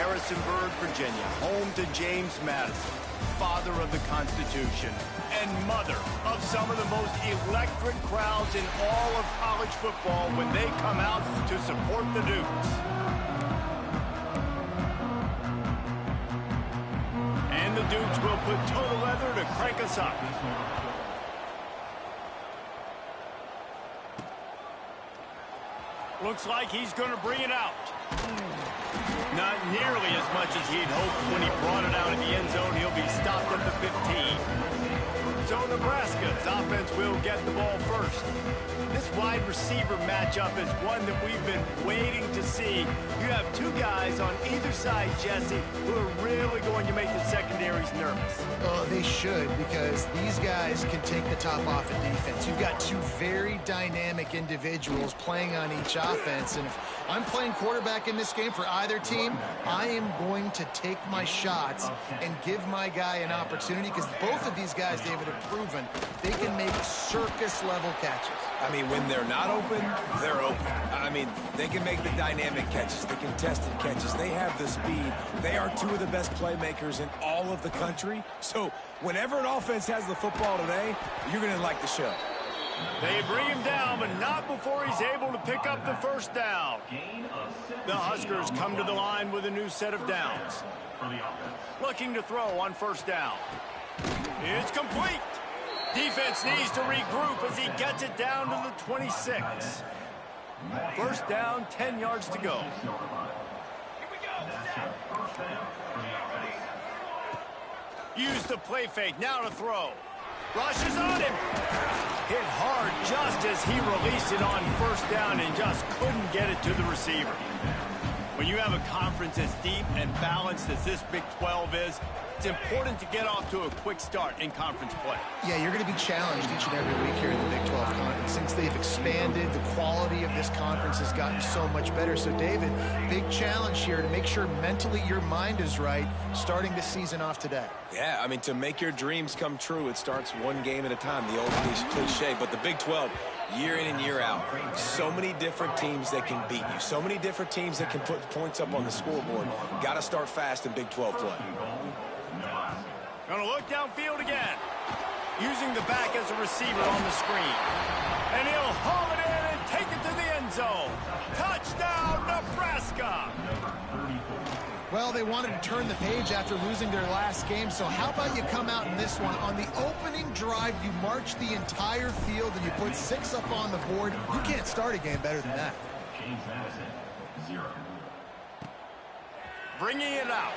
Harrisonburg, Virginia, home to James Madison, father of the Constitution and mother of some of the most electric crowds in all of college football when they come out to support the Dukes. And the Dukes will put total leather to crank us up. Looks like he's going to bring it out. Not nearly as much as he'd hoped when he brought it out in the end zone. He'll be stopped at the 15. So Nebraska's offense will get the ball first. This wide receiver matchup is one that we've been waiting to see. You have two guys on either side, Jesse, who are really going to make the secondaries nervous. Oh, they should, because these guys can take the top off of defense. You've got two very dynamic individuals playing on each offense, and if I'm playing quarterback in this game for either team, I am going to take my shots and give my guy an opportunity, because both of these guys, David, have proven they can make circus-level catches. I mean, when they're not open, they're open. I mean, they can make the dynamic catches, the contested catches. They have the speed. They are two of the best playmakers in all of the country. So whenever an offense has the football today, you're going to like the show. They bring him down, but not before he's able to pick up the first down. The Huskers come to the line with a new set of downs. Looking to throw on first down. It's complete. Defense needs to regroup as he gets it down to the 26. First down, 10 yards to go. Use the play fake, now to throw. Rushes on him. Hit hard just as he released it on first down and just couldn't get it to the receiver. When you have a conference as deep and balanced as this Big 12 is, it's important to get off to a quick start in conference play. Yeah, you're going to be challenged each and every week here in the Big 12 Conference. Since they've expanded, the quality of this conference has gotten so much better. So, David, big challenge here to make sure mentally your mind is right starting the season off today. Yeah, I mean, to make your dreams come true, it starts one game at a time, the old cliche. But the Big 12, year in and year out, so many different teams that can beat you, so many different teams that can put points up on the scoreboard. Got to start fast in Big 12 play. Gonna look downfield again. Using the back as a receiver on the screen. And he'll haul it in and take it to the end zone. Touchdown, Nebraska! Well, they wanted to turn the page after losing their last game, so how about you come out in this one? On the opening drive, you march the entire field and you put 6 up on the board. You can't start a game better than that. Bringing it out.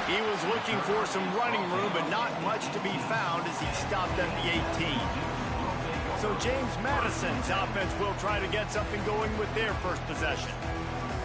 He was looking for some running room, but not much to be found as he stopped at the 18. So James Madison's offense will try to get something going with their first possession.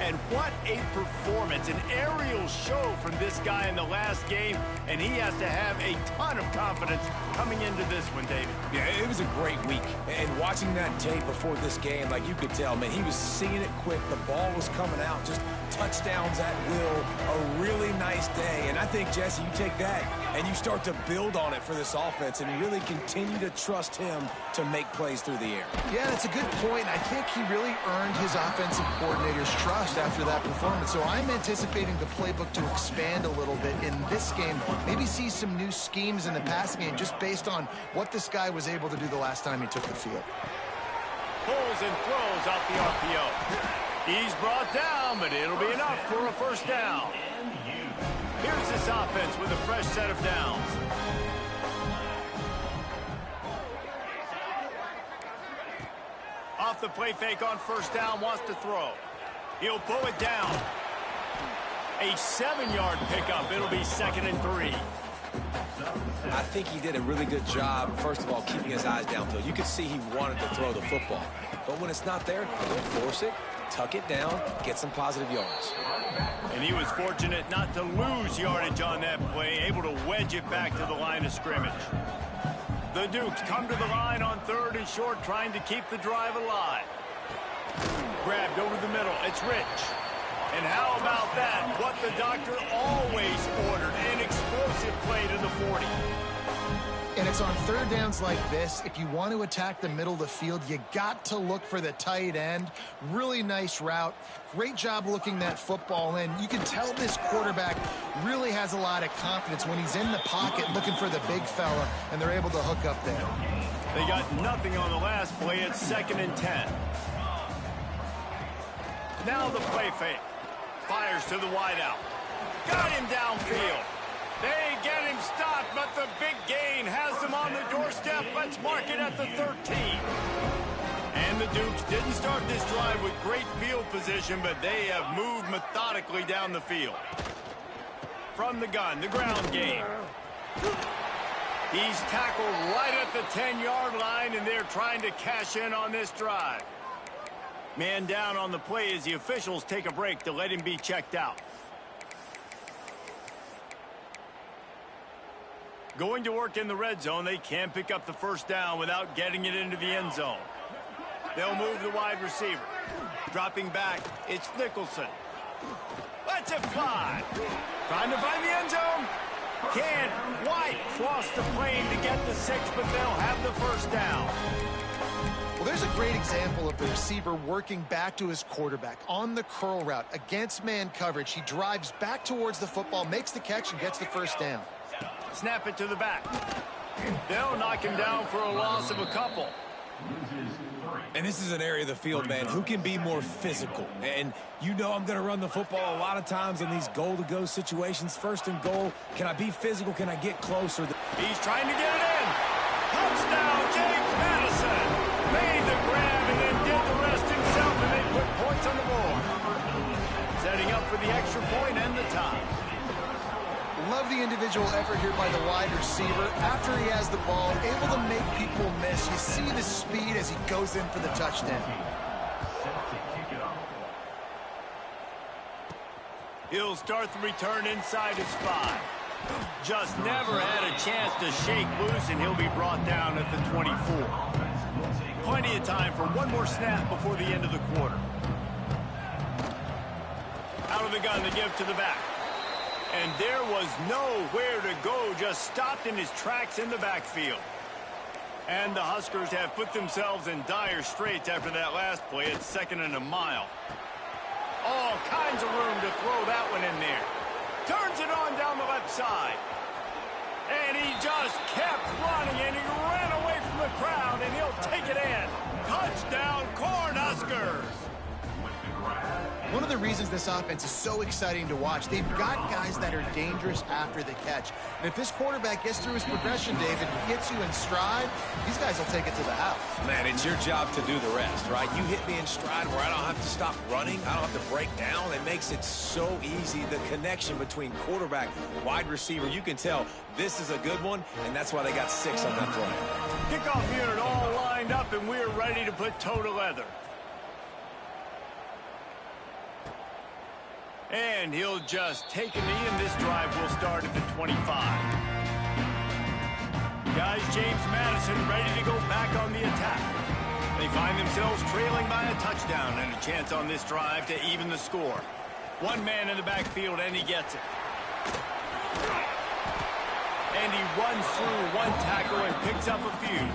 And what a performance, an aerial show from this guy in the last game, and he has to have a ton of confidence coming into this one, David. Yeah, it was a great week. And watching that tape before this game, like you could tell, man, he was seeing it quick. The ball was coming out, just touchdowns at will. A really nice day. And I think, Jesse, you take that and you start to build on it for this offense and really continue to trust him to make plays through the air. Yeah, that's a good point. I think he really earned his offensive coordinator's trust after that performance. So I'm anticipating the playbook to expand a little bit in this game. Maybe see some new schemes in the passing game just based on what this guy was able to do the last time he took the field. Pulls and throws out the RPO. He's brought down, but it'll be enough for a first down. Here's this offense with a fresh set of downs. Off the play fake on first down, wants to throw. He'll pull it down. A 7-yard pickup. It'll be 2nd and 3. I think he did a really good job, first of all, keeping his eyes downfield. You could see he wanted to throw the football. But when it's not there, don't force it. Tuck it down, get some positive yards. And he was fortunate not to lose yardage on that play, able to wedge it back to the line of scrimmage. The Dukes come to the line on 3rd and short, trying to keep the drive alive. Grabbed over the middle. It's Rich. And how about that? What the doctor always ordered, an explosive play to the 40. And it's on third downs like this. If you want to attack the middle of the field, you got to look for the tight end. Really nice route. Great job looking that football in. You can tell this quarterback really has a lot of confidence when he's in the pocket looking for the big fella, and they're able to hook up there. They got nothing on the last play. It's 2nd and 10. Now the play fake. Fires to the wideout. Got him downfield. They get him stopped, but the big gain has them on the doorstep. Let's mark it at the 13. And the Dukes didn't start this drive with great field position, but they have moved methodically down the field. From the gun, the ground game. He's tackled right at the 10-yard line, and they're trying to cash in on this drive. Man down on the play as the officials take a break to let him be checked out. Going to work in the red zone, they can't pick up the first down without getting it into the end zone. They'll move the wide receiver. Dropping back, it's Nicholson. Lets it fly. Trying to find the end zone. Can't quite cross the plane to get the 6, but they'll have the first down. Well, there's a great example of the receiver working back to his quarterback on the curl route against man coverage. He drives back towards the football, makes the catch, and gets the first down. Snap it to the back. They'll knock him down for a loss of a couple. And this is an area of the field, man, who can be more physical. And you know I'm going to run the football a lot of times in these goal-to-go situations. 1st and goal, can I be physical? Can I get closer? He's trying to get it in. Touchdown, James Madison. Made the grab and then did the rest himself, and they put points on the board. Setting up for the extra point and the tie. Love the individual effort here by the wide receiver. After he has the ball, able to make people miss. You see the speed as he goes in for the touchdown. He'll start the return inside his 5. Just never had a chance to shake loose, and he'll be brought down at the 24. Plenty of time for one more snap before the end of the quarter. Out of the gun, to give to the back. And there was nowhere to go, just stopped in his tracks in the backfield. And the Huskers have put themselves in dire straits after that last play. It's 2nd and a mile. All kinds of room to throw that one in there. Turns it on down the left side. And he just kept running, and he ran away from the crowd, and he'll take it in. Touchdown, Cornhuskers! One of the reasons this offense is so exciting to watch, they've got guys that are dangerous after the catch. And if this quarterback gets through his progression, David, hits you in stride, these guys will take it to the house. Man, it's your job to do the rest, right? You hit me in stride where I don't have to stop running. I don't have to break down. It makes it so easy. The connection between quarterback, wide receiver, you can tell this is a good one, and that's why they got 6 on that play. Kickoff unit all lined up, and we're ready to put toe to leather. And he'll just take a knee, and this drive will start at the 25. Guys, James Madison ready to go back on the attack. They find themselves trailing by a touchdown and a chance on this drive to even the score. One man in the backfield, and he gets it. And he runs through one tackle and picks up a few.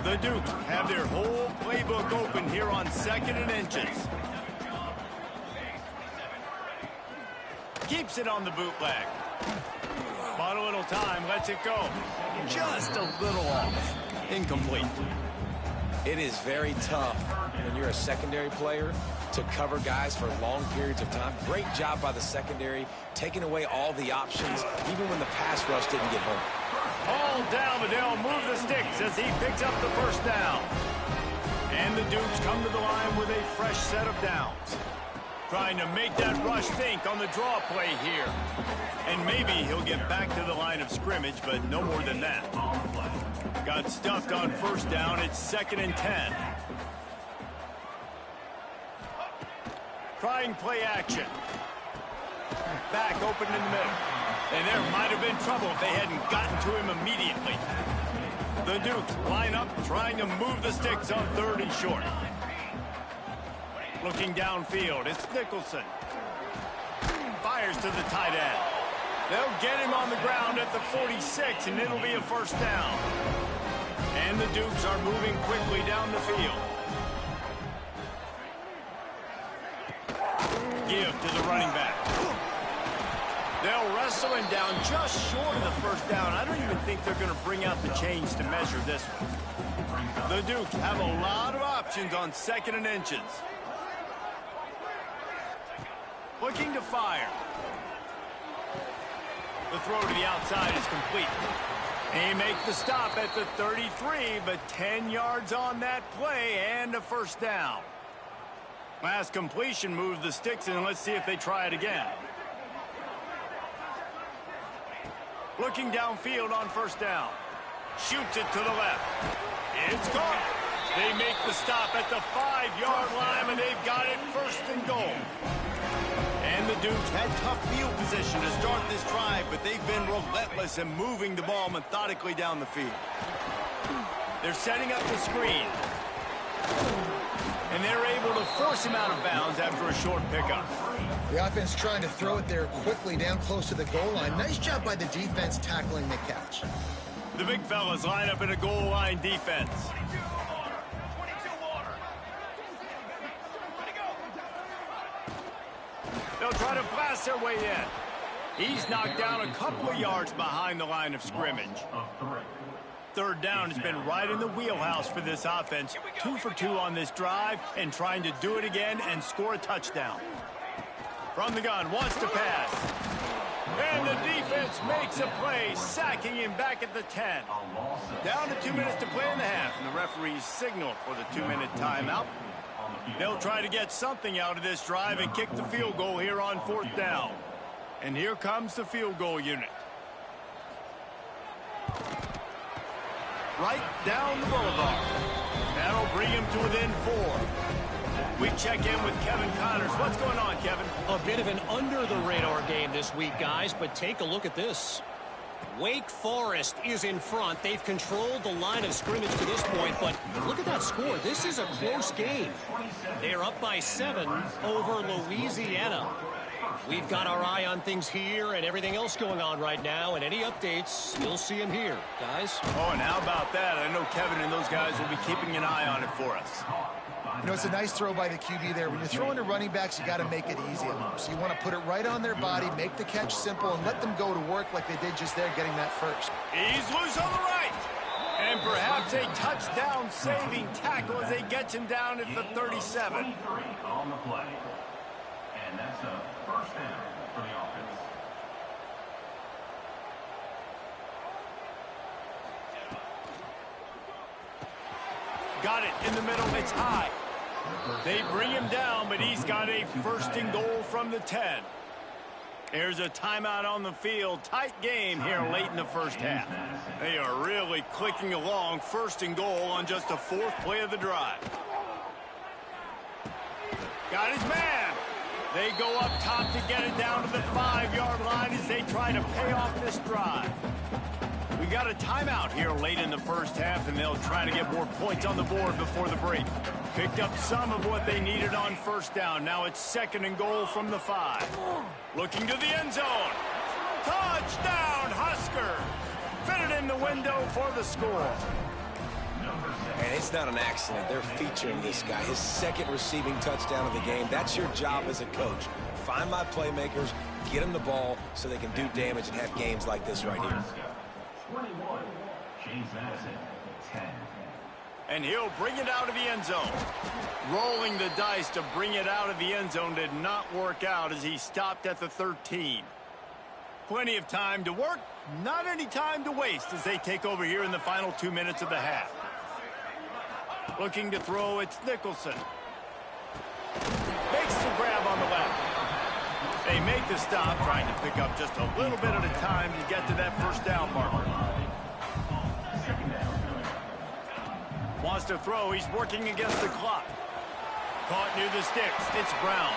The Dukes have their whole playbook open here on 2nd and inches. Keeps it on the bootleg. Bought a little time, lets it go. Just a little off. Incomplete. It is very tough when you're a secondary player to cover guys for long periods of time. Great job by the secondary, taking away all the options, even when the pass rush didn't get home. All down, but they'll move the sticks as he picks up the first down. And the Dukes come to the line with a fresh set of downs. Trying to make that rush think on the draw play here. And maybe he'll get back to the line of scrimmage, but no more than that. Got stuffed on first down. It's 2nd and 10. Trying play action. Back open in the middle. And there might have been trouble if they hadn't gotten to him immediately. The Dukes line up, trying to move the sticks on 3rd and short. Looking downfield, it's Nicholson. Fires to the tight end. They'll get him on the ground at the 46, and it'll be a first down. And the Dukes are moving quickly down the field. Give to the running back. They'll wrestle him down just short of the first down. I don't even think they're going to bring out the chains to measure this one. The Dukes have a lot of options on 2nd and inches. Looking to fire. The throw to the outside is complete. They make the stop at the 33, but 10 yards on that play and a first down. Last completion moves the sticks in. Let's see if they try it again. Looking downfield on first down. Shoots it to the left. It's caught. They make the stop at the 5-yard line, and they've got it 1st and goal. And the Dukes had tough field position to start this drive, but they've been relentless in moving the ball methodically down the field. They're setting up the screen. And they're able to force him out of bounds after a short pickup. The offense trying to throw it there quickly down close to the goal line. Nice job by the defense tackling the catch. The big fellas line up in a goal line defense. They'll try to blast their way in. He's knocked down a couple of yards behind the line of scrimmage. 3rd down has been right in the wheelhouse for this offense. 2 for 2 on this drive and trying to do it again and score a touchdown. From the gun, wants to pass. And the defense makes a play, sacking him back at the 10. Down to 2 minutes to play in the half, and the referees signal for the 2-minute timeout. They'll try to get something out of this drive and kick the field goal here on 4th down. And here comes the field goal unit. Right down the boulevard. That'll bring him to within 4. We check in with Kevin Connors. What's going on, Kevin? A bit of an under-the-radar game this week, guys, but take a look at this. Wake Forest is in front. They've controlled the line of scrimmage to this point, but look at that score. This is a close game. They're up by 7 over Louisiana. We've got our eye on things here and everything else going on right now, and any updates, you'll see them here, guys. Oh, and how about that? I know Kevin and those guys will be keeping an eye on it for us. You know, it's a nice throw by the QB there. When you're throwing to running backs, you got to make it easy on them. So you want to put it right on their body, make the catch simple, and let them go to work like they did just there, getting that first. He's loose on the right. And perhaps a touchdown-saving tackle as they get him down at the 37. On the play. And that's a first down for the offense. Got it in the middle. It's high. They bring him down, but he's got a 1st and goal from the 10. There's a timeout on the field. Tight game here late in the first half. They are really clicking along. 1st and goal on just the 4th play of the drive. Got his man. They go up top to get it down to the 5-yard line as they try to pay off this drive. We got a timeout here late in the first half, and they'll try to get more points on the board before the break. Picked up some of what they needed on 1st down. Now it's 2nd and goal from the 5. Looking to the end zone. Touchdown, Husker! Fitted in the window for the score. And it's not an accident. They're featuring this guy. His 2nd receiving touchdown of the game. That's your job as a coach. Find my playmakers, get them the ball so they can do damage and have games like this right here. 21, James Madison, 10. And he'll bring it out of the end zone. Rolling the dice to bring it out of the end zone did not work out as he stopped at the 13. Plenty of time to work, not any time to waste as they take over here in the final 2 minutes of the half. Looking to throw, it's Nicholson. Makes the grab on the left. They make the stop, trying to pick up just a little bit at a time to get to that 1st down marker. Wants to throw, he's working against the clock. Caught near the sticks, it's Brown.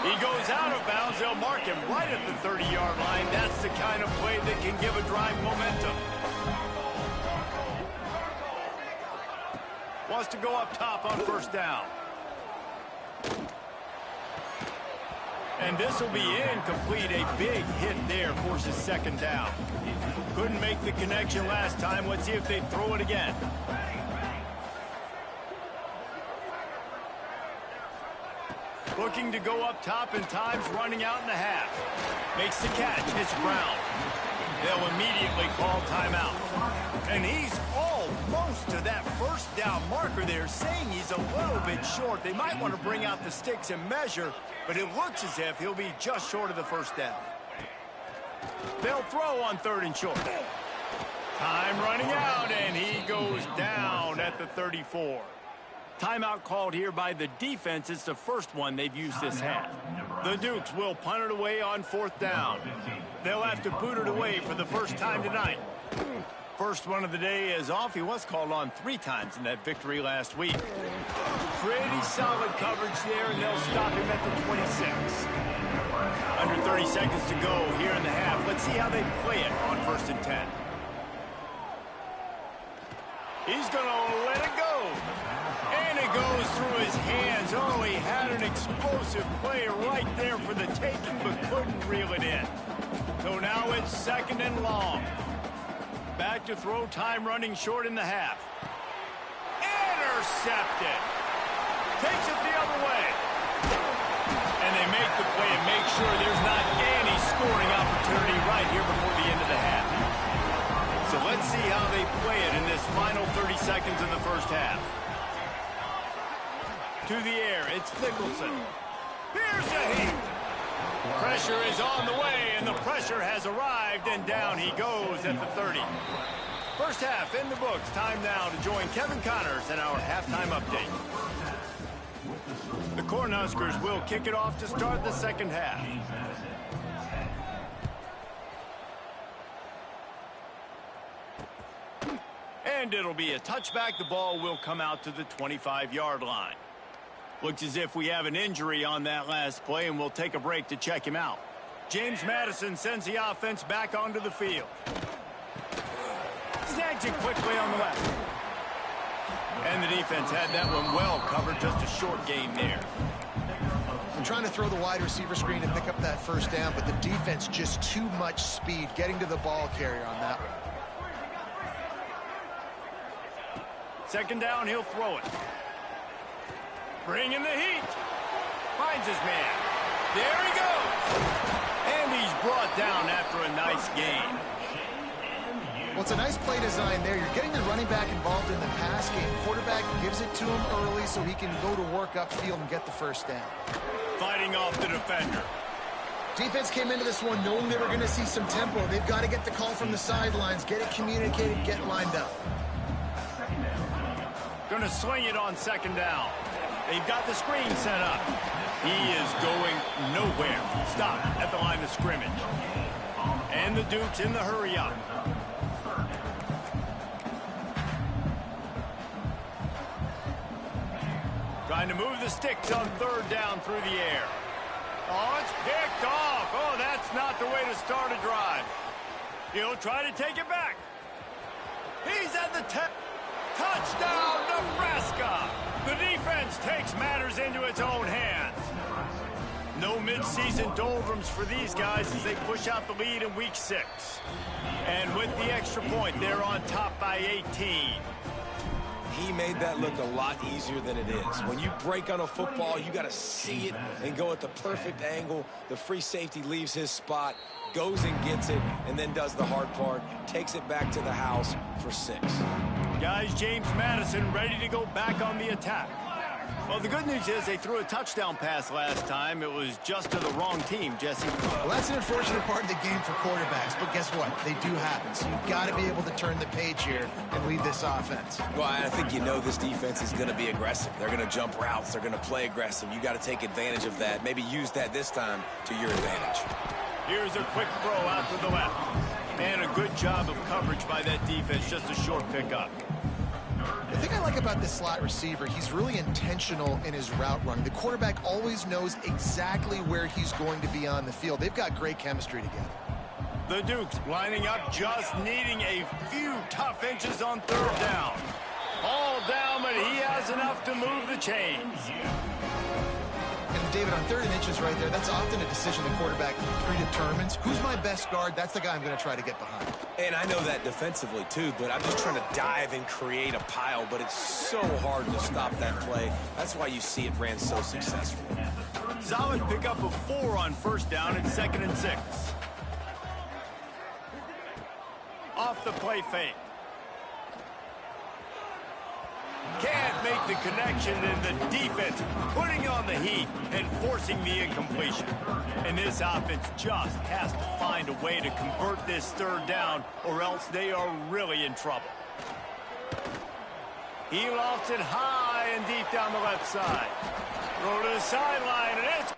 He goes out of bounds, they'll mark him right at the 30-yard line. That's the kind of play that can give a drive momentum. Wants to go up top on 1st down. And this will be incomplete. A big hit there forces second down. Couldn't make the connection last time. Let's see if they throw it again. Looking to go up top, and time's running out in the half. Makes the catch. It's Brown. They'll immediately call timeout. And he's almost to that first down marker there, saying he's a little bit short. They might want to bring out the sticks and measure, but it looks as if he'll be just short of the first down. They'll throw on 3rd and short. Time running out, and he goes down at the 34. Timeout called here by the defense. It's the first one they've used this half. The Dukes will punt it away on 4th down. They'll have to boot it away for the first time tonight. First one of the day is off. He was called on 3 times in that victory last week. Pretty solid coverage there, and they'll stop him at the 26. Under 30 seconds to go here in the half. Let's see how they play it on 1st and 10. He's going to let it go. And it goes through his hands. Oh, he had an explosive play right there for the taking, but couldn't reel it in. So now it's 2nd and long. Back to throw, time running short in the half. Intercepted. Takes it the other way. And they make the play and make sure there's not any scoring opportunity right here before the end of the half. So let's see how they play it in this final 30 seconds of the first half. To the air, it's Nicholson. Here's a heat. Pressure is on the way, and the pressure has arrived, and down he goes at the 30. First half in the books. Time now to join Kevin Connors in our halftime update. The Cornhuskers will kick it off to start the second half. And it'll be a touchback. The ball will come out to the 25-yard line. Looks as if we have an injury on that last play, and we'll take a break to check him out. James Madison sends the offense back onto the field. Snags it quickly on the left. And the defense had that one well covered. Just a short gain there. I'm trying to throw the wide receiver screen and pick up that first down, but the defense just too much speed getting to the ball carrier on that one. Second down, he'll throw it. Bringing the heat. Finds his man. There he goes. And he's brought down after a nice gain. Well, it's a nice play design there. You're getting the running back involved in the pass game. Quarterback gives it to him early so he can go to work upfield and get the first down. Fighting off the defender. Defense came into this one knowing they were going to see some tempo. They've got to get the call from the sidelines, get it communicated, get lined up. Going to swing it on second down. They've got the screen set up. He is going nowhere. Stop at the line of scrimmage. And the Dukes in the hurry up. Trying to move the sticks on 3rd down through the air. Oh, it's picked off. Oh, that's not the way to start a drive. He'll try to take it back. He's at the 10. Touchdown, Nebraska! The defense takes matters into its own hands. No midseason doldrums for these guys as they push out the lead in week 6. And with the extra point, they're on top by 18. He made that look a lot easier than it is. When you break on a football, you got to see it and go at the perfect angle. The free safety leaves his spot, goes and gets it, and then does the hard part, takes it back to the house for 6. Guys, James Madison ready to go back on the attack. Well, the good news is they threw a touchdown pass last time. It was just to the wrong team, Jesse. Well, that's an unfortunate part of the game for quarterbacks, but guess what? They do happen. So you've got to be able to turn the page here and lead this offense. Well, I think you know this defense is going to be aggressive. They're going to jump routes. They're going to play aggressive. You got to take advantage of that. Maybe use that this time to your advantage. Here's a quick throw out to the left. And a good job of coverage by that defense. Just a short pickup. The thing I like about this slot receiver, he's really intentional in his route running. The quarterback always knows exactly where he's going to be on the field. They've got great chemistry together. The Dukes lining up, just needing a few tough inches on 3rd down. All down, but he has enough to move the chains. And the David, on 3rd and inches right there, that's often a decision the quarterback predetermines. Who's my best guard? That's the guy I'm going to try to get behind. And I know that defensively, too, but I'm just trying to dive and create a pile, but it's so hard to stop that play. That's why you see it ran so successful. Solid pickup of 4 on 1st down and 2nd and 6. Off the play fake. Can't make the connection, and the defense putting on the heat and forcing the incompletion. And this offense just has to find a way to convert this 3rd down, or else they are really in trouble. He lofts it high and deep down the left side. Throw to the sideline, and it's...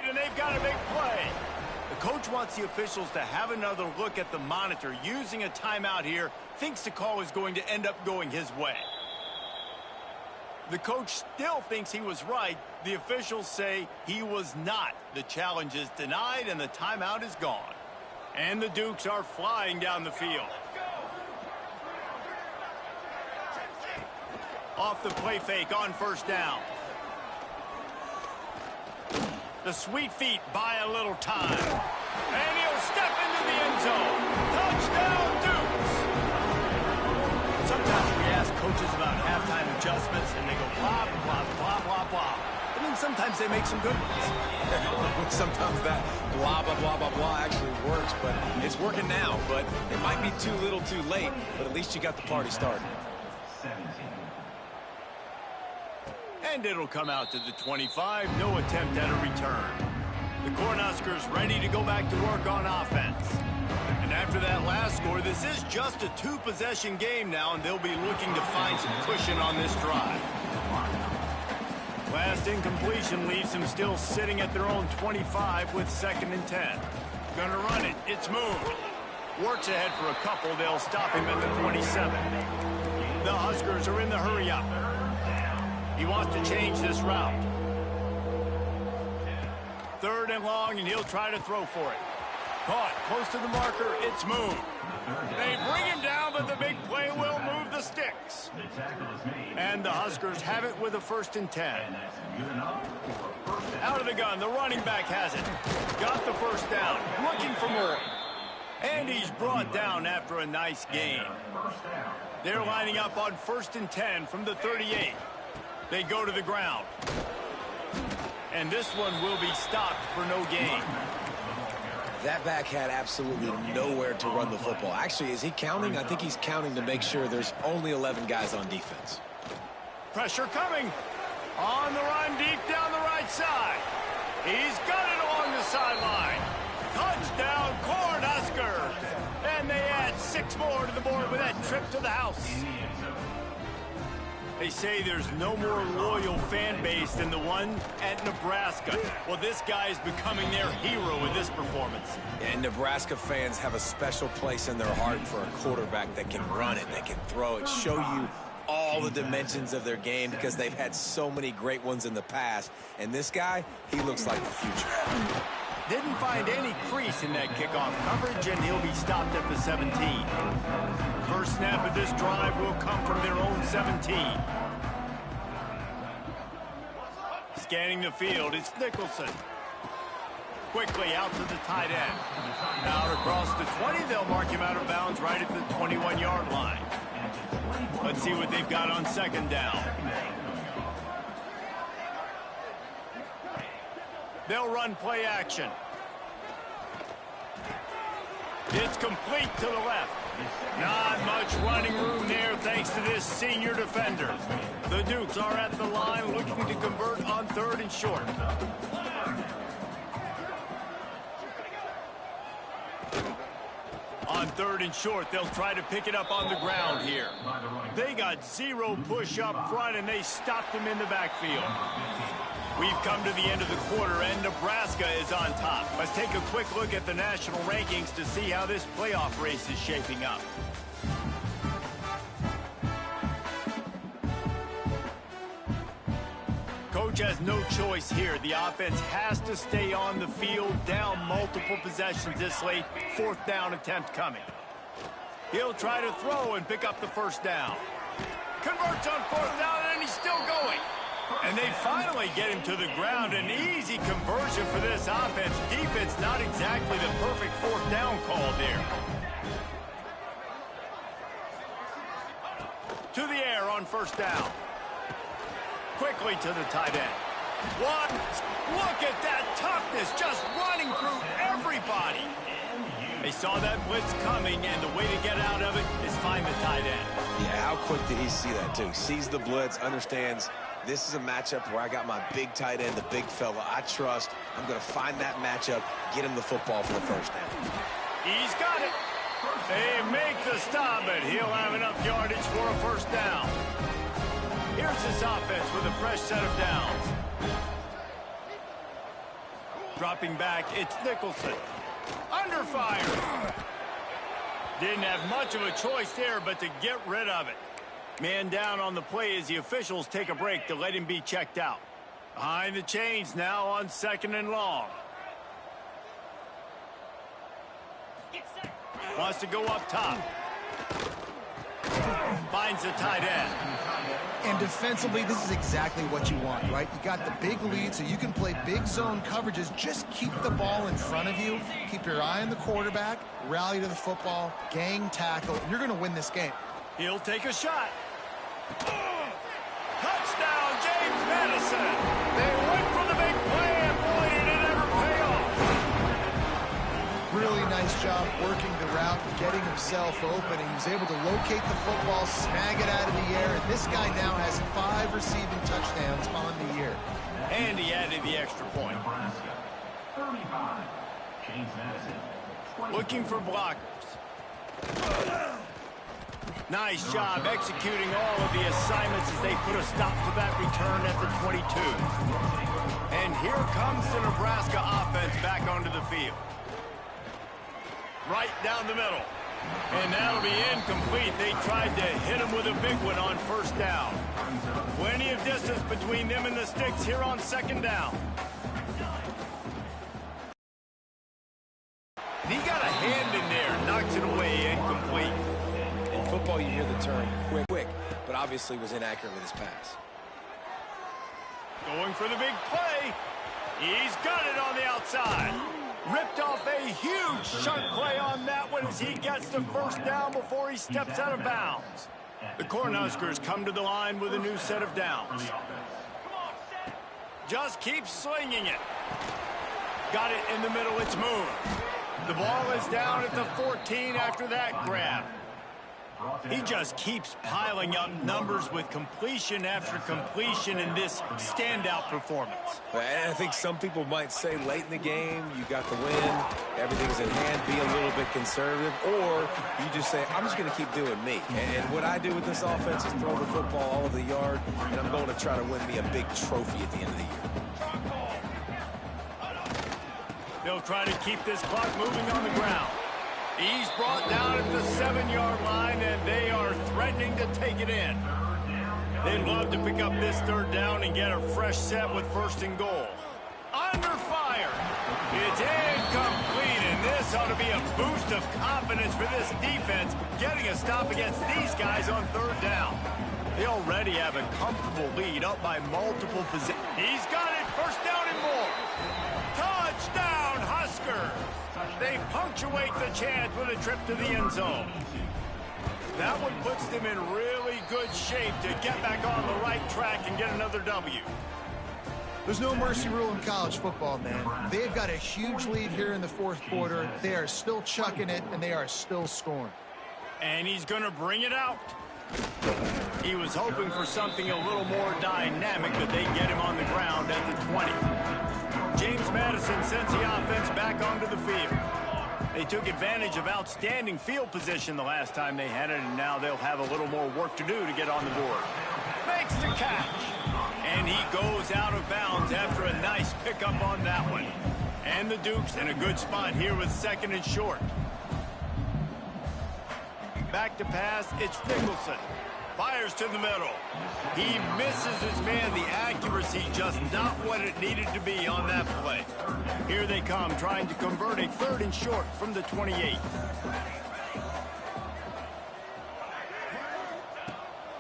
and they've got a big play. The coach wants the officials to have another look at the monitor. Using a timeout here, thinks the call is going to end up going his way. The coach still thinks he was right. The officials say he was not. The challenge is denied, and the timeout is gone. And the Dukes are flying down the field. Off the play fake on 1st down. The sweet feet buy a little time. And he'll step into the end zone. Touchdown, Dukes! Sometimes we ask coaches about halftime adjustments, and they go blah, blah, blah, blah, blah. And then sometimes they make some good ones. Sometimes that blah, blah, blah, blah, blah actually works, but it's working now. But it might be too little too late, but at least you got the party started. 17. And it'll come out to the 25. No attempt at a return. The Cornhuskers ready to go back to work on offense. And after that last score, this is just a 2-possession game now, and they'll be looking to find some cushion on this drive. Last incompletion leaves them still sitting at their own 25 with 2nd and 10. Gonna run it. It's moved. Works ahead for a couple. They'll stop him at the 27. The Huskers are in the hurry-up. He wants to change this route. 3rd and long, and he'll try to throw for it. Caught close to the marker. It's moved. They bring him down, but the big play will move the sticks. And the Huskers have it with a 1st and 10. Out of the gun, the running back has it. Got the 1st down, looking for more. And he's brought down after a nice gain. They're lining up on 1st and 10 from the 38. They go to the ground. And this one will be stopped for no gain. That back had absolutely nowhere to run the football. Actually, is he counting? I think he's counting to make sure there's only 11 guys on defense. Pressure coming. On the run, deep down the right side. He's got it along the sideline. Touchdown, Cornhuskers. And they add 6 more to the board with that trip to the house. They say there's no more loyal fan base than the one at Nebraska. Well, this guy is becoming their hero with this performance. And Nebraska fans have a special place in their heart for a quarterback that can run it, that can throw it, show you all the dimensions of their game because they've had so many great ones in the past. And this guy, he looks like the future. Didn't find any crease in that kickoff coverage, and he'll be stopped at the 17. First snap of this drive will come from their own 17. Scanning the field, it's Nicholson. Quickly out to the tight end. Out across the 20, they'll mark him out of bounds right at the 21-yard line. Let's see what they've got on 2nd down. They'll run play action. It's complete to the left. Not much running room there thanks to this senior defender. The Dukes are at the line looking to convert on 3rd and short. On 3rd and short, they'll try to pick it up on the ground here. They got 0 push up front, and they stopped him in the backfield. We've come to the end of the quarter, and Nebraska is on top. Let's take a quick look at the national rankings to see how this playoff race is shaping up. Coach has no choice here. The offense has to stay on the field, down multiple possessions this late. 4th down attempt coming. He'll try to throw and pick up the 1st down. Converts on fourth down, and he's still going. And they finally get him to the ground. An easy conversion for this offense. Defense not exactly the perfect fourth down call there. To the air on first down. Quickly to the tight end. One. Look at that toughness, just running through everybody. They saw that blitz coming, and the way to get out of it is find the tight end. Yeah, how quick did he see that, too? Sees the blitz, understands this is a matchup where I got my big tight end, the big fella I trust. I'm going to find that matchup, get him the football for the first down. He's got it. They make the stop, but he'll have enough yardage for a first down. Here's this offense with a fresh set of downs. Dropping back, it's Nicholson. Under fire. Didn't have much of a choice there, but to get rid of it. Man down on the play as the officials take a break to let him be checked out. Behind the chains now on 2nd and long. Wants to go up top. Finds the tight end. And defensively, this is exactly what you want, right? You got the big lead, so you can play big zone coverages. Just keep the ball in front of you. Keep your eye on the quarterback. Rally to the football. Gang tackle. You're going to win this game. He'll take a shot. Touchdown, James Madison. They went for the big play, and boy, did it ever pay off. Really nice job working the route and getting himself open. He was able to locate the football, snag it out of the air, and this guy now has 5 receiving touchdowns on the year. And he added the extra point. 35. James Madison. Looking for blockers. Nice job executing all of the assignments as they put a stop to that return at the 22. And here comes the Nebraska offense back onto the field. Right down the middle. And that'll be incomplete. They tried to hit him with a big one on first down. Plenty of distance between them and the sticks here on 2nd down. He got a hand in there, knocks it away, incomplete. In football, you hear the term quick, but obviously was inaccurate with his pass. Going for the big play. He's got it on the outside. Ripped off a huge chunk play on that one as he gets the first down before he steps out of bounds. The Cornhuskers come to the line with a new set of downs. Just keep slinging it. Got it in the middle, it's moved. The ball is down at the 14 after that grab. He just keeps piling up numbers with completion after completion in this standout performance. And I think some people might say late in the game, you got the win, everything's in hand, be a little bit conservative, or you just say, I'm just going to keep doing me. And what I do with this offense is throw the football all over the yard, and I'm going to try to win me a big trophy at the end of the year. They'll try to keep this clock moving on the ground. He's brought down at the 7-yard line, and they are threatening to take it in. They'd love to pick up this 3rd down and get a fresh set with 1st and goal. Under fire. It's incomplete, and this ought to be a boost of confidence for this defense, getting a stop against these guys on 3rd down. They already have a comfortable lead up by multiple positions. He's got it, 1st down and more. Touchdown, Huskers. They punctuate the chance with a trip to the end zone. That one puts them in really good shape to get back on the right track and get another W. There's no mercy rule in college football, man. They've got a huge lead here in the 4th quarter. They are still chucking it, and they are still scoring. And he's going to bring it out. He was hoping for something a little more dynamic, but they get him on the ground at the 20. James Madison sends the offense back onto the field. They took advantage of outstanding field position the last time they had it, and now they'll have a little more work to do to get on the board. Makes the catch. And he goes out of bounds after a nice pickup on that one. And the Dukes in a good spot here with 2nd and short. Back to pass, it's Nicholson. Fires to the middle. He misses his man. The accuracy just not what it needed to be on that play. Here they come, trying to convert a 3rd and short from the 28.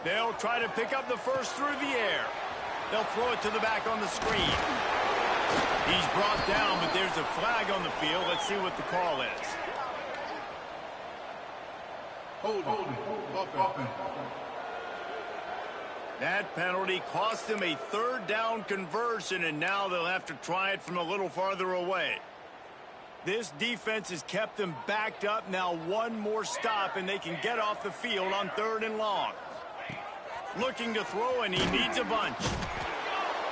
They'll try to pick up the first through the air. They'll throw it to the back on the screen. He's brought down, but there's a flag on the field. Let's see what the call is. Uppin. That penalty cost him a third down conversion, and now they'll have to try it from a little farther away. This defense has kept them backed up. Now one more stop, and they can get off the field on 3rd and long. Looking to throw, and he needs a bunch.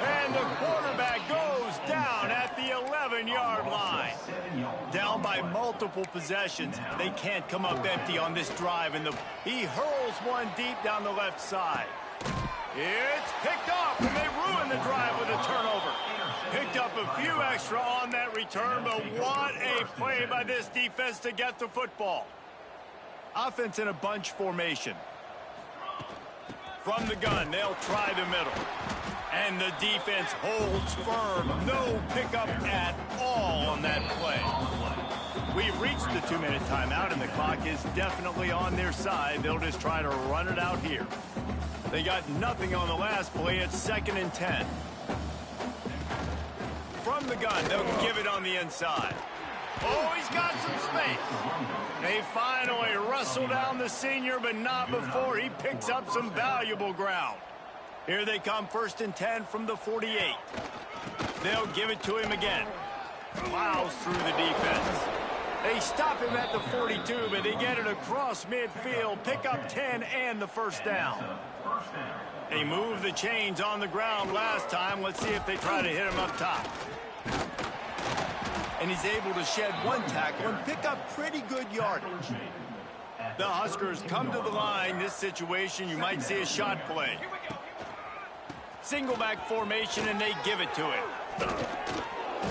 And the quarterback goes down at the 11-yard line. Down by multiple possessions. They can't come up empty on this drive, and he hurls one deep down the left side. It's picked off, and they ruin the drive with a turnover. Picked up a few extra on that return, but what a play by this defense to get the football. Offense in a bunch formation. From the gun, they'll try the middle. And the defense holds firm. No pickup at all on that play. We've reached the 2-minute timeout, and the clock is definitely on their side. They'll just try to run it out here. They got nothing on the last play. It's 2nd and 10. From the gun, they'll give it on the inside. Oh, he's got some space. They finally wrestle down the senior, but not before he picks up some valuable ground. Here they come, 1st and 10 from the 48. They'll give it to him again. Plows through the defense. They stop him at the 42, but they get it across midfield, pick up 10 and the first down. They move the chains on the ground last time. Let's see if they try to hit him up top. And he's able to shed one tackle and pick up pretty good yardage. The Huskers come to the line. This situation, you might see a shot play. Single back formation, and they give it to him.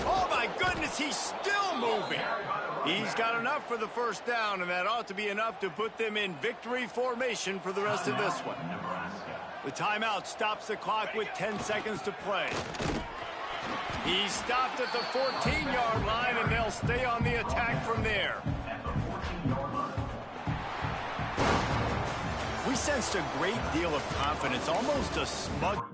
Oh, my goodness, he's still moving. He's got enough for the first down, and that ought to be enough to put them in victory formation for the rest of this one. The timeout stops the clock with 10 seconds to play. He stopped at the 14-yard line, and they'll stay on the attack from there. We sensed a great deal of confidence, almost a smug.